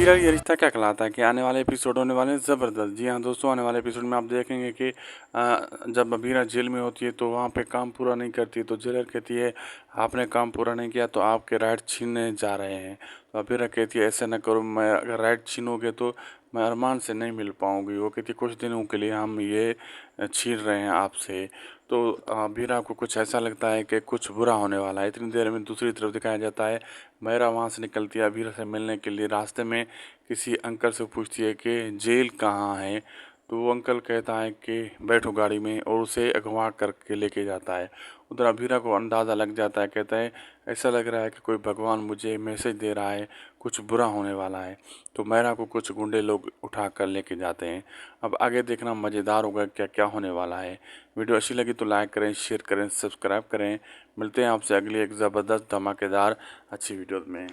Serial ये रिश्ता क्या कहलाता है कि आने वाले एपिसोड होने वाले हैं ज़बरदस्त। जी हाँ दोस्तों, आने वाले एपिसोड में आप देखेंगे कि जब अबीरा जेल में होती है तो वहाँ पे काम पूरा नहीं करती तो जेलर कहती है आपने काम पूरा नहीं किया तो आपके राइट छीनने जा रहे हैं। तो अबीरा कहती है ऐसा ना करो, मैं अगर राइट छीनोगे तो मैं अरमान से नहीं मिल पाऊँगी। वो कहती है कुछ दिनों के लिए हम ये छीन रहे हैं आपसे। तो अबीरा को कुछ ऐसा लगता है कि कुछ बुरा होने वाला है। इतनी देर में दूसरी तरफ दिखाया जाता है मैरा वहाँ से निकलती है अबीरा से मिलने के लिए। रास्ते में किसी अंकल से पूछती है कि जेल कहाँ है। तो वो अंकल कहता है कि बैठो गाड़ी में, और उसे अगवा करके लेके जाता है। उधर अबीरा को अंदाज़ा लग जाता है, कहता है ऐसा लग रहा है कि कोई भगवान मुझे मैसेज दे रहा है, कुछ बुरा होने वाला है। तो मैरा को कुछ गुंडे लोग उठा कर लेके जाते हैं। अब आगे देखना मज़ेदार होगा क्या क्या होने वाला है। वीडियो अच्छी लगी तो लाइक करें, शेयर करें, सब्सक्राइब करें। मिलते हैं आपसे अगली एक ज़बरदस्त धमाकेदार अच्छी वीडियो में।